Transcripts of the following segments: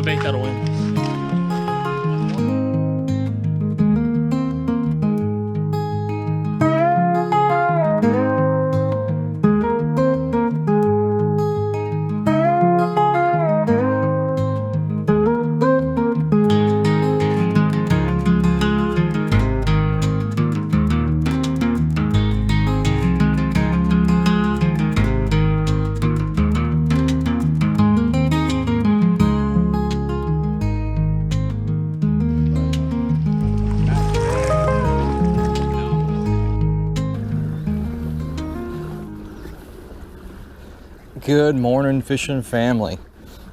a bait that'll win. Good morning, fishing family.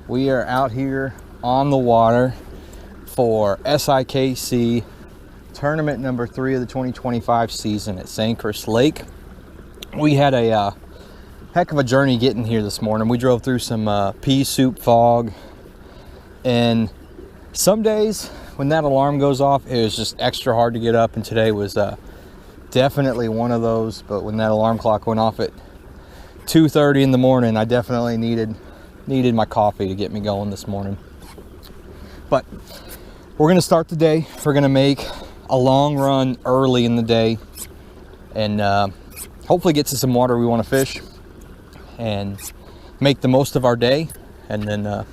We are out here on the water for S.I.K.C. tournament number 3 of the 2025 season at Sangchris Lake. We had a heck of a journey getting here this morning. We drove through some pea soup fog, and some days when that alarm goes off, it was just extra hard to get up, and today was definitely one of those. But when that alarm clock went off at 2:30 in the morning, I definitely needed my coffee to get me going this morning. But we're gonna start the day. We're gonna make a long run early in the day and hopefully get to some water we want to fish and make the most of our day. And then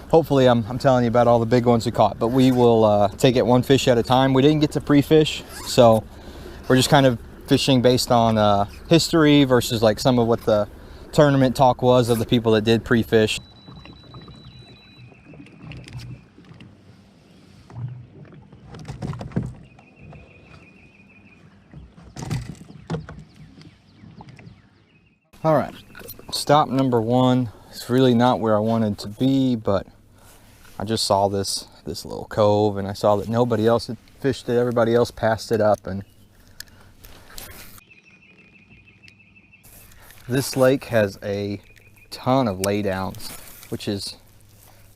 hopefully I'm telling you about all the big ones we caught. But we will take it one fish at a time. We didn't get to pre-fish, so we're just kind of fishing based on history versus like some of what the tournament talk was of the people that did pre-fish. All right, stop number 1. It's really not where I wanted to be, but I just saw this little cove, and I saw that nobody else had fished it. Everybody else passed it up, and this lake has a ton of laydowns, which is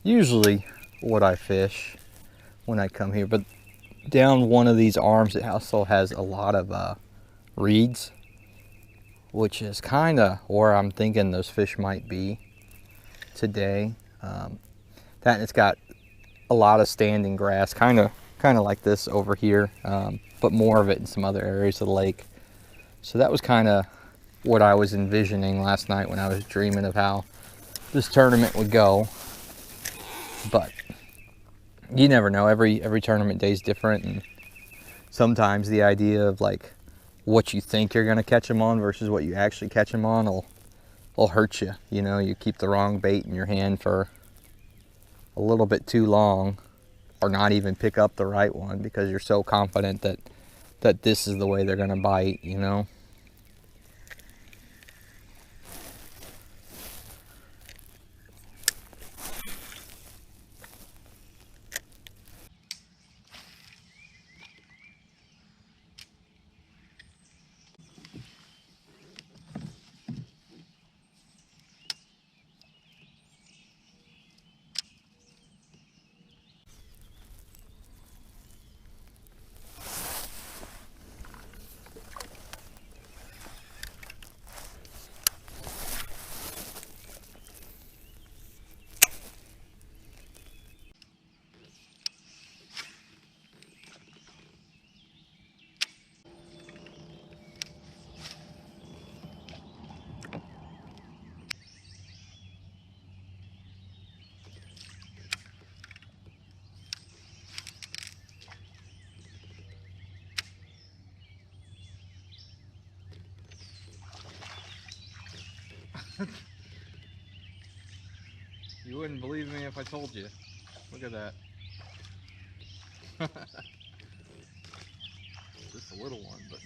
usually what I fish when I come here. But down one of these arms, it also has a lot of reeds, which is kind of where I'm thinking those fish might be today. That, it's got a lot of standing grass, kind of like this over here, but more of it in some other areas of the lake. So that was kind of what I was envisioning last night when I was dreaming of how this tournament would go. But you never know. Every tournament day is different, and sometimes the idea of like what you think you're gonna catch them on versus what you actually catch them on will hurt you. You know, you keep the wrong bait in your hand for a little bit too long, or not even pick up the right one because you're so confident that this is the way they're gonna bite, you know. You wouldn't believe me if I told you. Look at that. Just a little one, but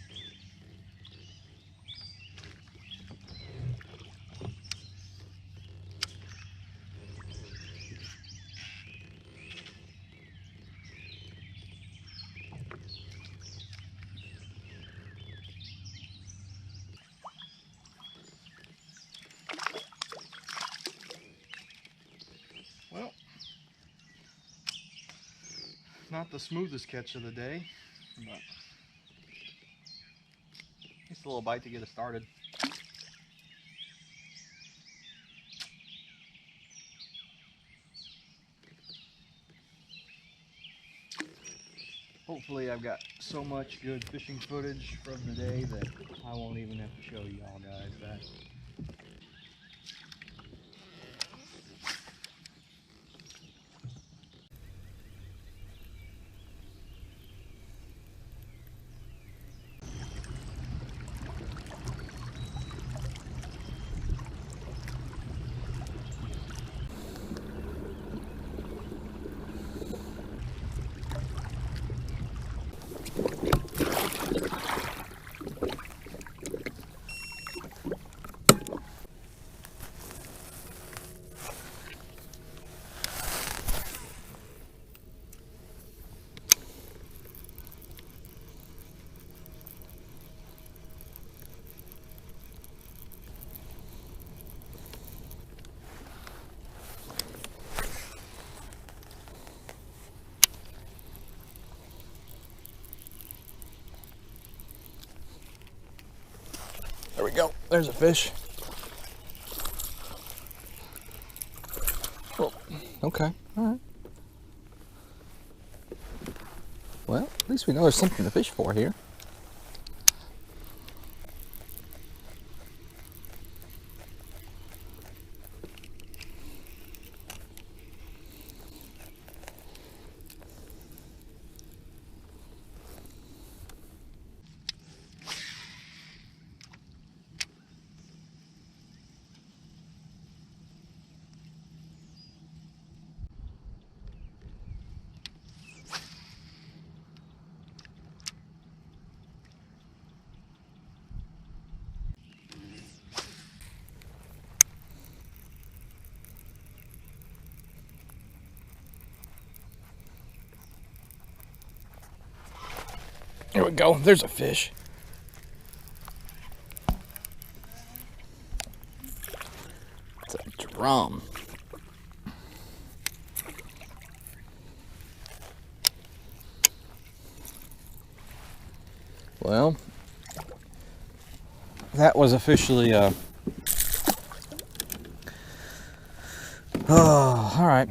well, not the smoothest catch of the day, but just a little bite to get us started. Hopefully I've got so much good fishing footage from the day that I won't even have to show y'all guys that. There we go. There's a fish. Oh, okay. All right. Well, at least we know there's something to fish for here. There we go. There's a fish. It's a drum. Well, that was officially a... Oh, all right.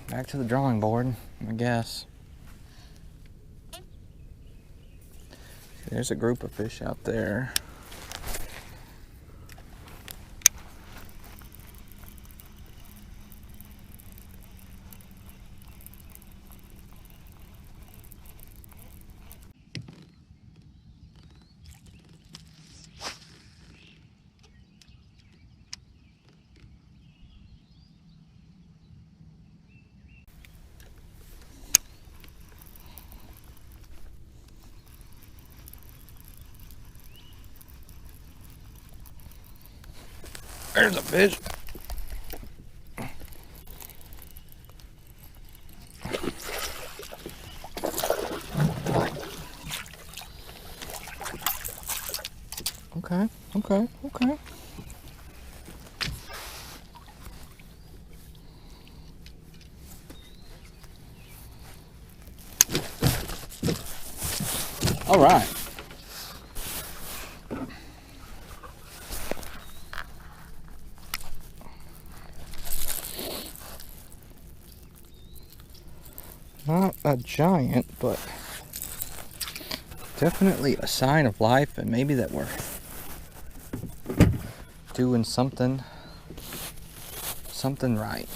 Back to the drawing board, I guess. There's a group of fish out there. There's a fish. Okay, okay, okay. All right. Not a giant, but definitely a sign of life, and maybe that we're doing something right.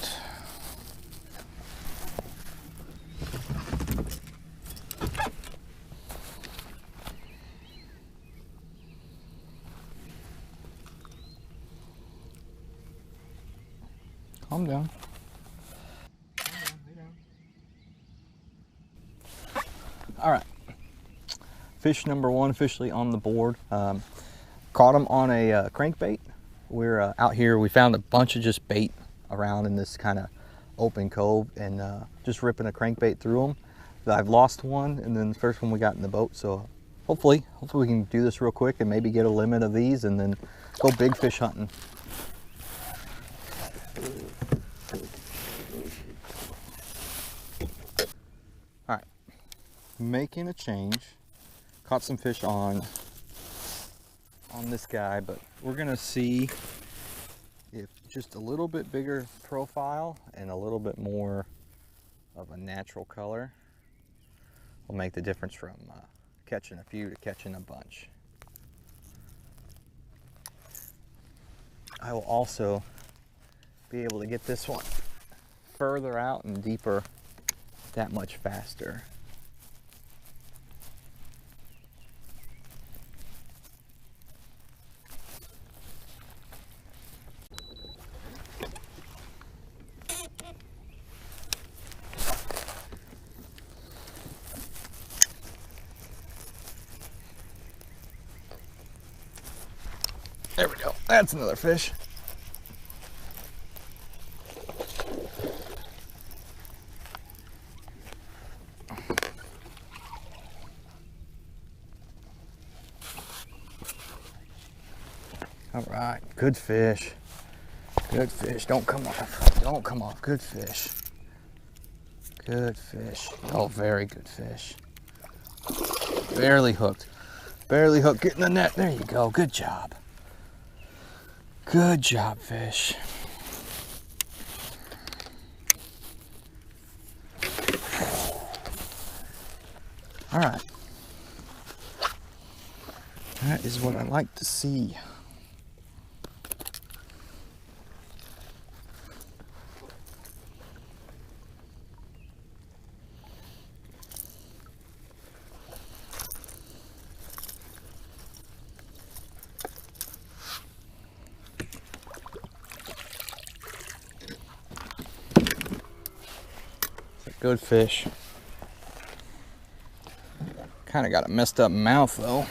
Calm down. All right, fish number one officially on the board. Caught him on a crankbait. We're out here, we found a bunch of just bait around in this kind of open cove, and just ripping a crankbait through them. I've lost one, and then the first one we got in the boat, so hopefully we can do this real quick and maybe get a limit of these and then go big fish hunting. All right, making a change. Caught some fish on this guy, but we're gonna see if just a little bit bigger profile and a little bit more of a natural color will make the difference from catching a few to catching a bunch. I will also be able to get this one further out and deeper that much faster. There we go. That's another fish. All right, good fish. Good fish. Don't come off. Don't come off. Good fish. Good fish. Oh, very good fish. Barely hooked. Barely hooked. Get in the net. There you go. Good job. Good job, fish. All right. That is what I like to see. Good fish. Kind of got a messed up mouth though.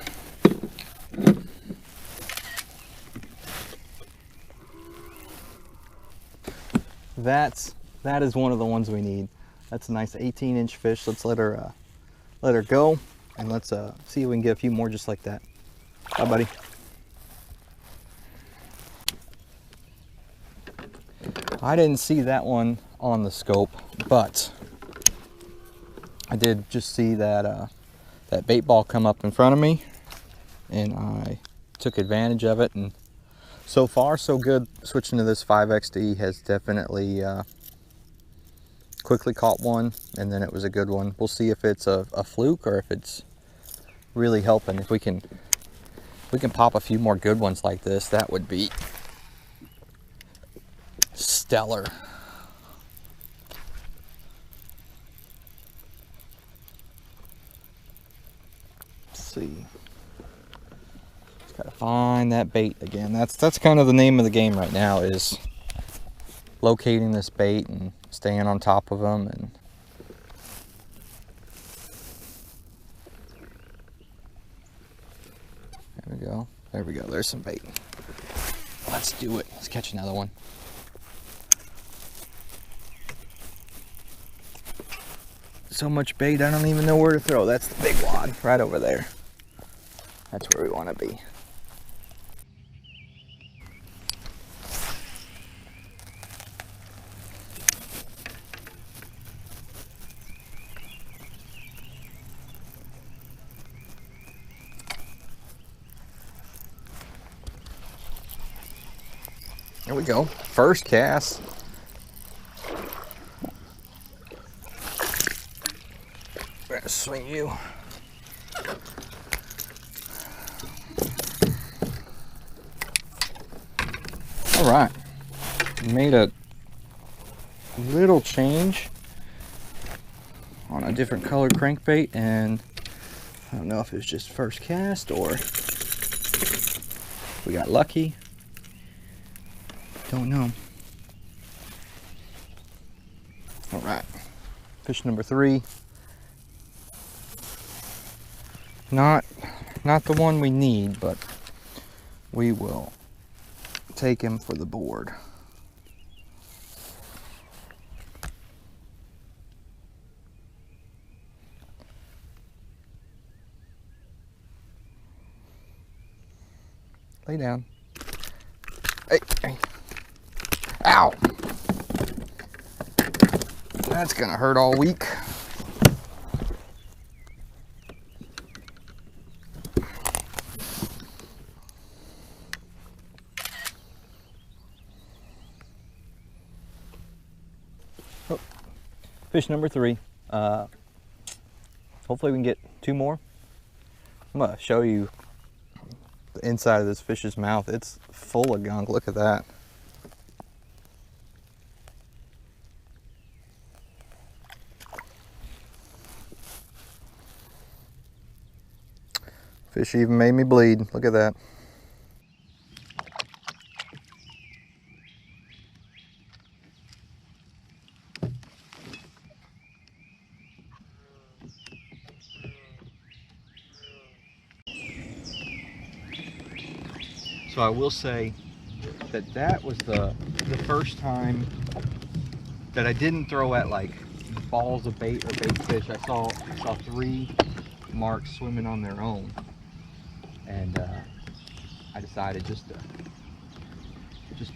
That is one of the ones we need. That's a nice 18-inch fish. Let's let her go, and let's see if we can get a few more just like that. Bye, buddy. I didn't see that one on the scope, but I did just see that that bait ball come up in front of me, and I took advantage of it, and so far so good. Switching to this 5XD has definitely quickly caught one, and then it was a good one. We'll see if it's a fluke or if it's really helping. If we can pop a few more good ones like this, that would be stellar. See, just gotta find that bait again. That's kind of the name of the game right now, is locating this bait and staying on top of them. And there we go. There we go. There's some bait. Let's do it. Let's catch another one. So much bait, I don't even know where to throw. That's the big wad right over there. That's where we want to be. There we go. First cast. I'm gonna swing you. All right. Made a little change on a different colored crankbait, and I don't know if it was just first cast or we got lucky. Don't know. All right, fish number 3. Not the one we need, but we will take him for the board. Lay down. Hey, hey. Ow! That's gonna hurt all week. Oh. Fish number 3. Hopefully we can get 2 more. I'm gonna show you the inside of this fish's mouth. It's full of gunk. Look at that. Fish even made me bleed. Look at that. So I will say that that was the first time that I didn't throw at like balls of bait or bait fish. I saw 3 marks swimming on their own, and I decided just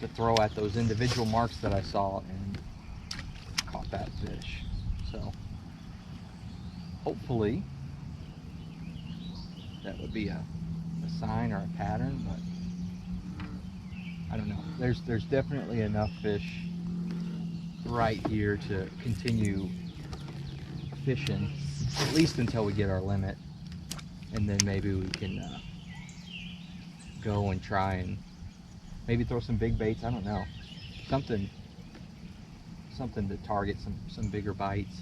to throw at those individual marks that I saw, and caught that fish. So hopefully that would be a sign or a pattern, but I don't know. There's definitely enough fish right here to continue fishing, at least until we get our limit, and then maybe we can go and try and maybe throw some big baits. I don't know, something to target some bigger bites.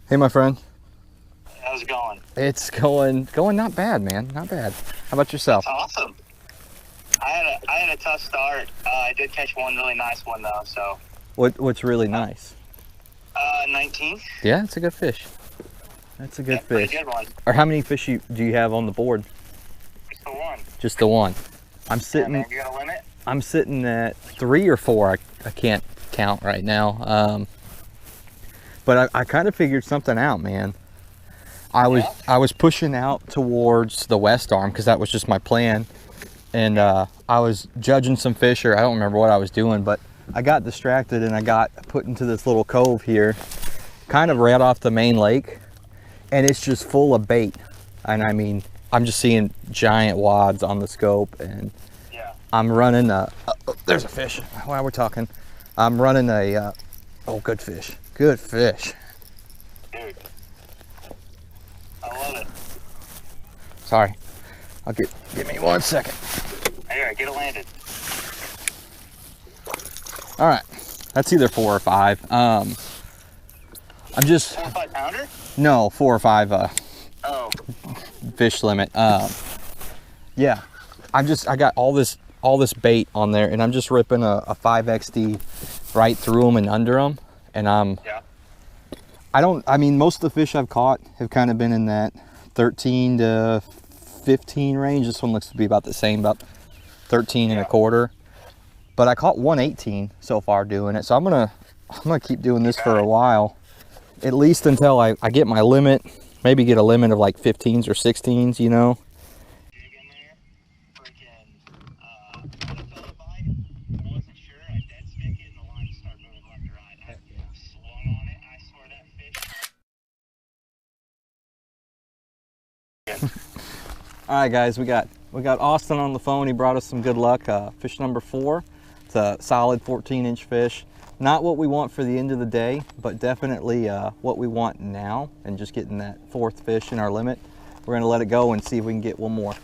Hey, my friend. How's it going? It's going not bad, man. Not bad. How about yourself? That's awesome. I had a tough start. I did catch one really nice one though. So. What's really nice? 19. Yeah, it's a good fish. That's a good fish. Pretty good one. Or how many fish do you have on the board? Just the one. Just the one. I'm sitting. Yeah, man, you got a limit? I'm sitting at 3 or 4. I can't count right now. But I kind of figured something out, man. I was pushing out towards the west arm because that was just my plan, and I was judging some fish, or I don't remember what I was doing, but I got distracted and I got put into this little cove here, kind of right off the main lake, and it's just full of bait. And I mean, I'm just seeing giant wads on the scope, and yeah. I'm running oh, there's a fish while we're talking. I'm running a oh, good fish. Dude, I love it. Sorry, give me 1 second. Here, get it landed. All right, that's either 4 or 5. I'm just 4 or 5 pounder? No, 4 or 5 Oh. fish limit. Yeah, I got all this bait on there, and I'm just ripping a 5XD right through them and under them, and yeah. I mean, most of the fish I've caught have kind of been in that 13 to 15 range. This one looks to be about the same, about 13 and a quarter. But I caught 118 so far doing it. So I'm gonna keep doing this for a while, at least until I get my limit. Maybe get a limit of like 15s or 16s, you know. All right, guys, we got Austin on the phone. He brought us some good luck. Fish number 4. It's a solid 14-inch fish. Not what we want for the end of the day, but definitely what we want now, and just getting that 4th fish in our limit. We're gonna let it go and see if we can get one more.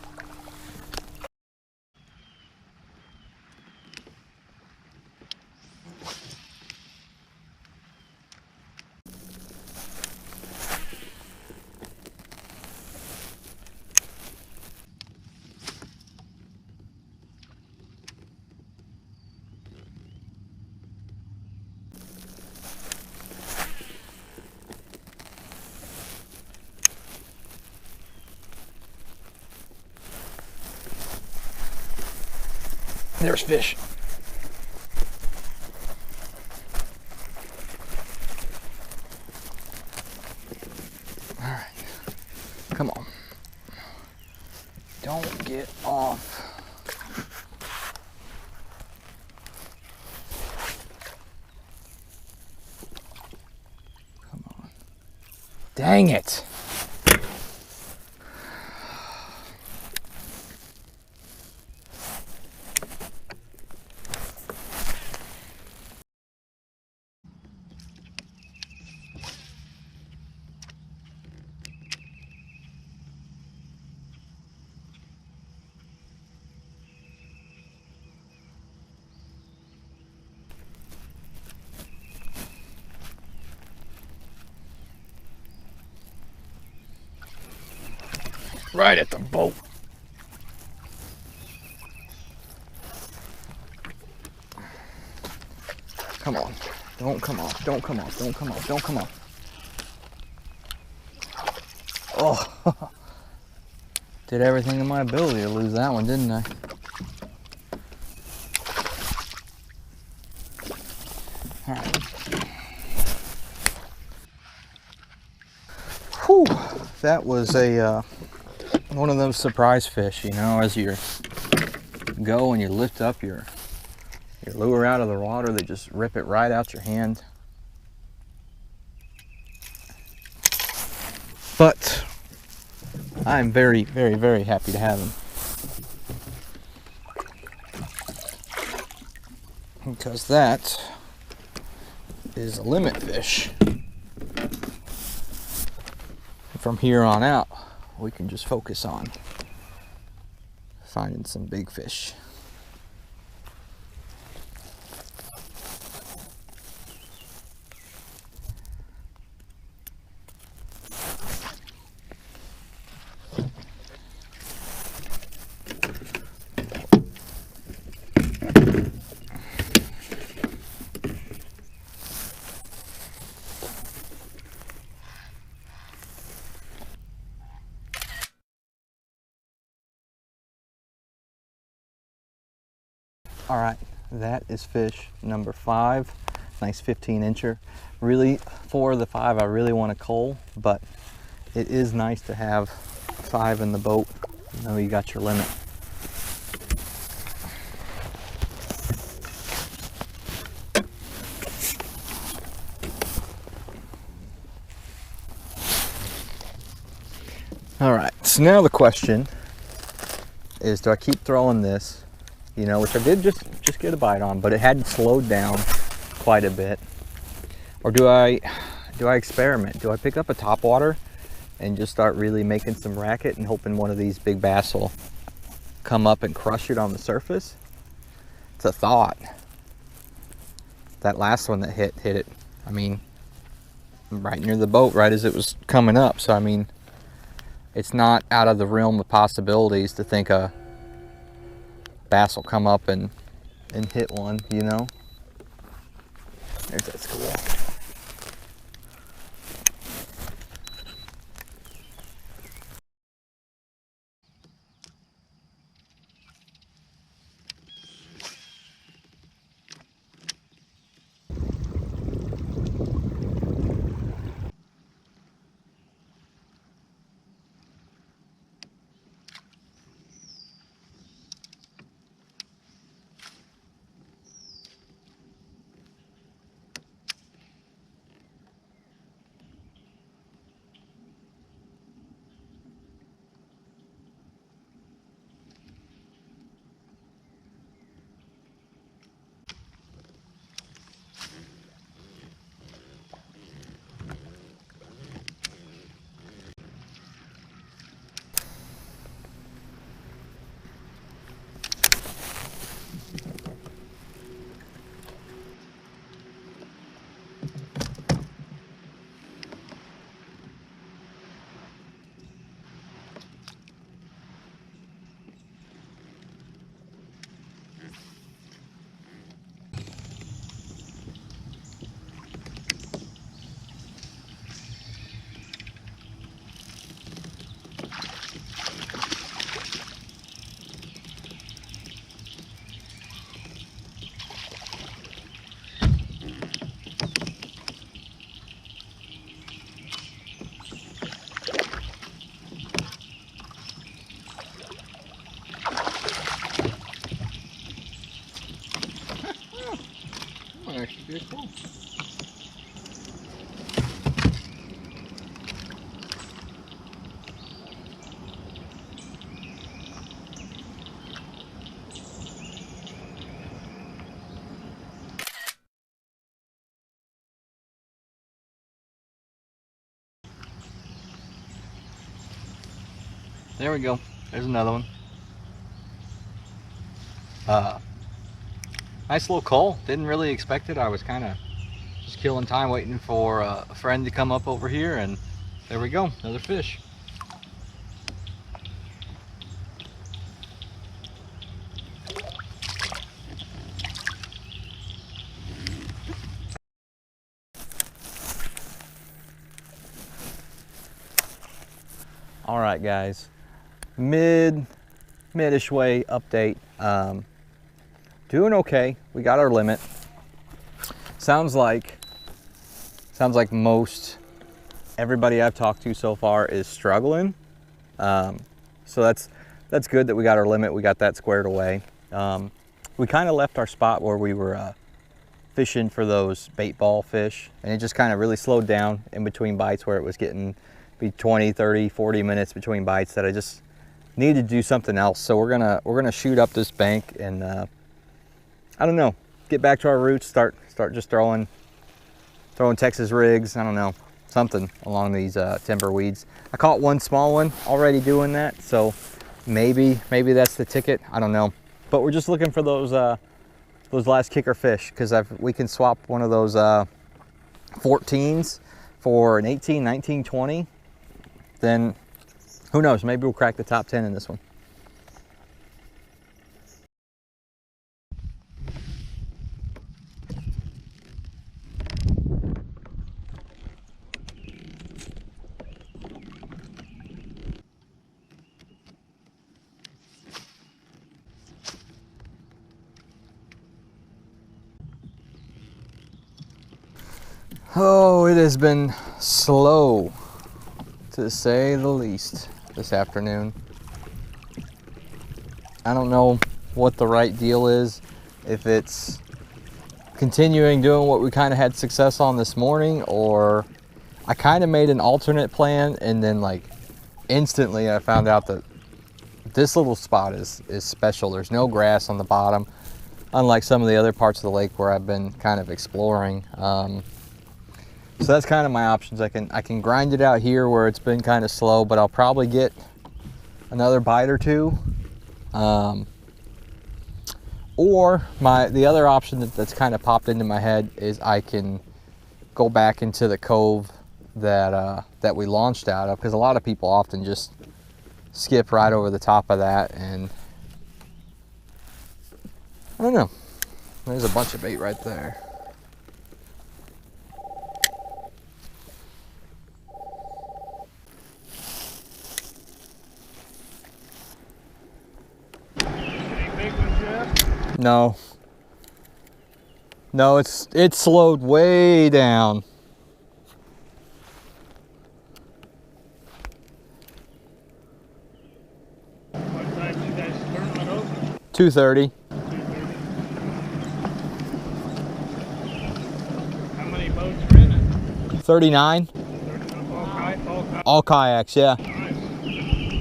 There's fish. All right, come on. Don't get off. Come on. Dang it. Right at the boat. Come on. Don't come off. Don't come off. Don't come off. Don't come off. Oh. Did everything in my ability to lose that one, didn't I? All right. Whew. That was a one of those surprise fish, you know, as you go and you lift up your lure out of the water, they just rip it right out your hand. But I'm very, very, very happy to have him. Because that is a limit fish. From here on out, we can just focus on finding some big fish. All right, that is fish number 5. Nice 15-incher. Really, for the 5, I really want a coal, but it is nice to have 5 in the boat. You know you got your limit. All right, so now the question is, do I keep throwing this? You know, which I did just get a bite on, but it had slowed down quite a bit. Or do I experiment? Do I pick up a topwater and just start really making some racket and hoping one of these big bass will come up and crush it on the surface? It's a thought. That last one that hit it, I mean, right near the boat, right as it was coming up. So I mean, it's not out of the realm of possibilities to think a bass will come up and hit one, you know. There's that school. Actually be cool. There we go. There's another one. Nice little coal. Didn't really expect it. I was kind of just killing time waiting for a friend to come up over here, and there we go, another fish. All right, guys, mid-ish way update. Doing okay. We got our limit. Sounds like most everybody I've talked to so far is struggling. So that's good that we got our limit. We got that squared away. We kind of left our spot where we were fishing for those bait ball fish, and it just kind of really slowed down in between bites, where it was getting be 20, 30, 40 minutes between bites, that I just needed to do something else. So we're gonna shoot up this bank and I don't know, get back to our roots, start just throwing Texas rigs, I don't know, something along these timber weeds. I caught one small one already doing that, so maybe that's the ticket, I don't know. But we're just looking for those last kicker fish, because we can swap one of those 14s for an 18, 19, 20. Then who knows, maybe we'll crack the top 10 in this one. Oh, it has been slow, to say the least, this afternoon. I don't know what the right deal is, if it's continuing doing what we kind of had success on this morning, or I kind of made an alternate plan, and then like instantly I found out that this little spot is special. There's no grass on the bottom, unlike some of the other parts of the lake where I've been kind of exploring. So that's kind of my options. I can grind it out here where it's been kind of slow, but I'll probably get another bite or two. Or the other option that's kind of popped into my head is I can go back into the cove that we launched out of, because a lot of people often just skip right over the top of that, and I don't know. There's a bunch of bait right there. No, it's slowed way down. What time do you guys tournament open? 2:30. How many boats are in it? 39. All kayaks, yeah. Nice.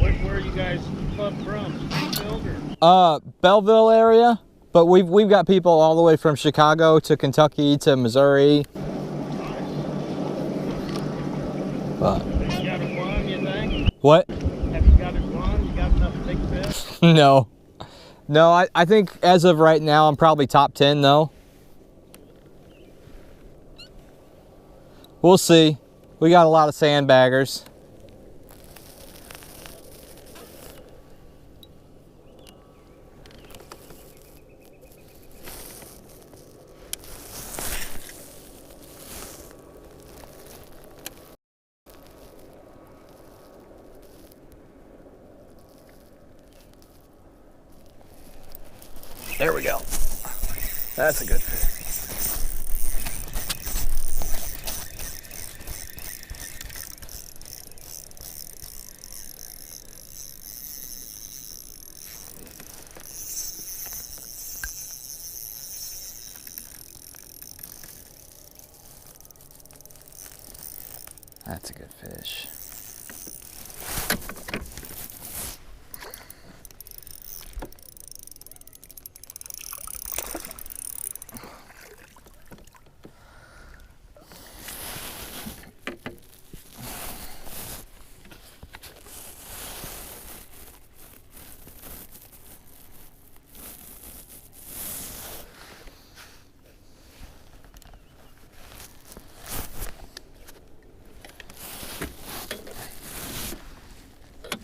Where are you guys clubbed from? Springfield or? Belleville area, but we've got people all the way from Chicago to Kentucky to Missouri. But Have you got a one, you think? what? Have you got a one? You got enough big fish? No, I think as of right now I'm probably top 10 though. We'll see. We got a lot of sandbaggers. There we go. That's a good fish. That's a good fish.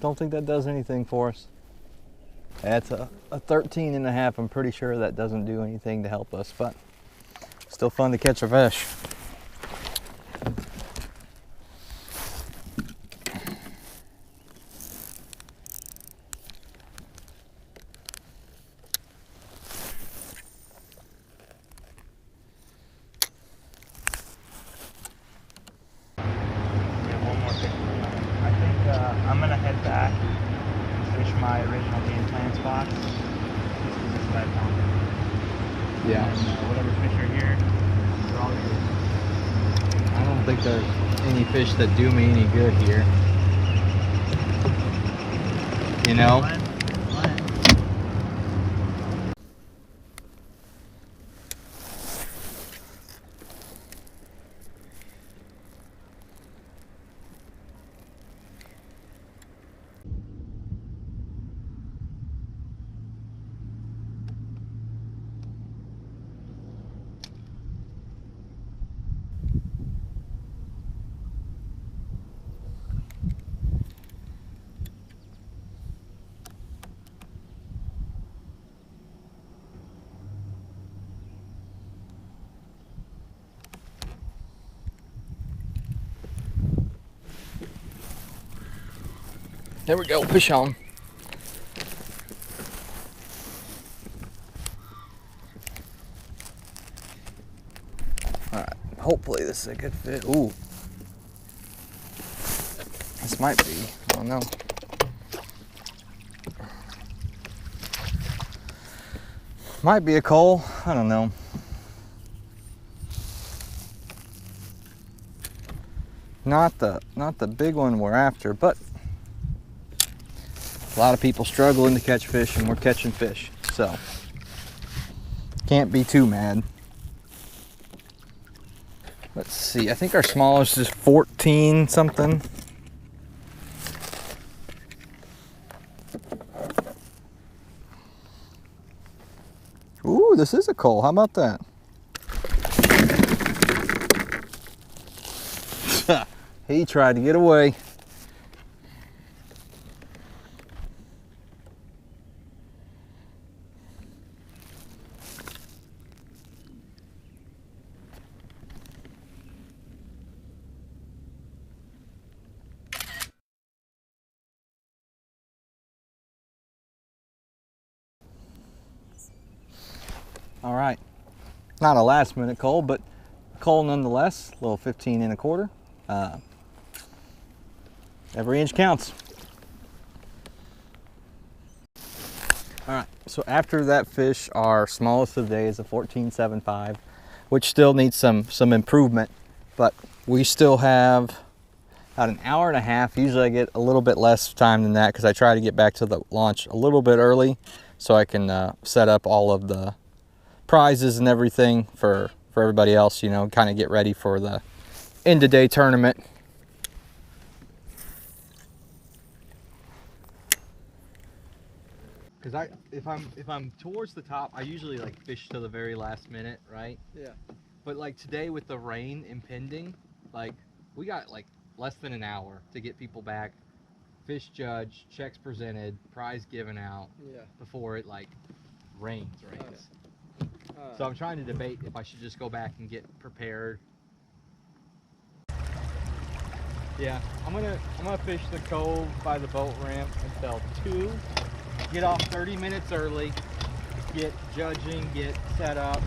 Don't think that does anything for us. That's a 13 and a half. I'm pretty sure that doesn't do anything to help us, but still fun to catch a fish. Yeah. And whatever fish are here, they're all yours. I don't think there's any fish that do me any good here. You know? What? There we go, fish on. All right, hopefully this is a good fit. Ooh. This might be, I don't know. Might be a coal, I don't know. Not the big one we're after, but a lot of people struggling to catch fish, and we're catching fish, so can't be too mad. Let's see, I think our smallest is 14 something. Ooh, this is a coal. How about that? He tried to get away. All right, not a last minute coal, but coal nonetheless. Little 15 1/4. Every inch counts. All right, so after that fish, our smallest of the day is a 14.75, which still needs some improvement, but we still have about an hour and a half. Usually I get a little bit less time than that because I try to get back to the launch a little bit early so I can set up all of the prizes and everything for everybody else, you know, kind of get ready for the end of day tournament. Because if I'm towards the top, I usually like fish to the very last minute, right? Yeah. But like today with the rain impending, like we got like less than an hour to get people back, fish judged, checks presented, prize given out, Yeah. before it like rains. Okay. So I'm trying to debate if I should just go back and get prepared. Yeah, I'm gonna fish the cove by the boat ramp until 2. Get off 30 minutes early. Get judging. Get set up.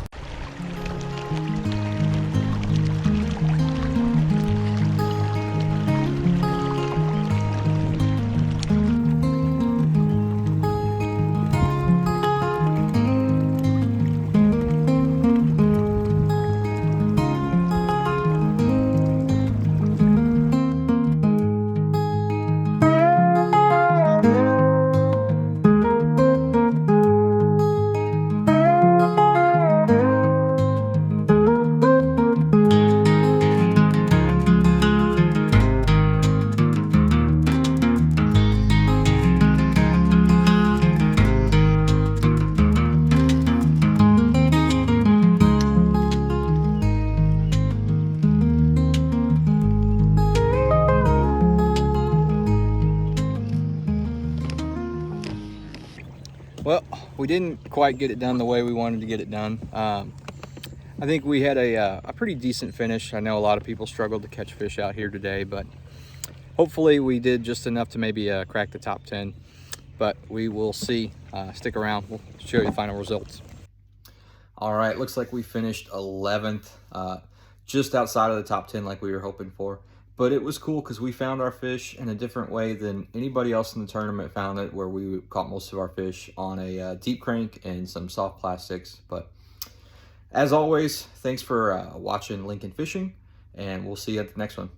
Well, we didn't quite get it done the way we wanted to get it done. I think we had a pretty decent finish. I know a lot of people struggled to catch fish out here today, but hopefully we did just enough to maybe crack the top 10. But we will see. Stick around. We'll show you the final results. All right, looks like we finished 11th, just outside of the top 10 like we were hoping for. But it was cool because we found our fish in a different way than anybody else in the tournament found it, where we caught most of our fish on a deep crank and some soft plastics. But As always, thanks for watching Lincoln Fishing, and we'll see you at the next one.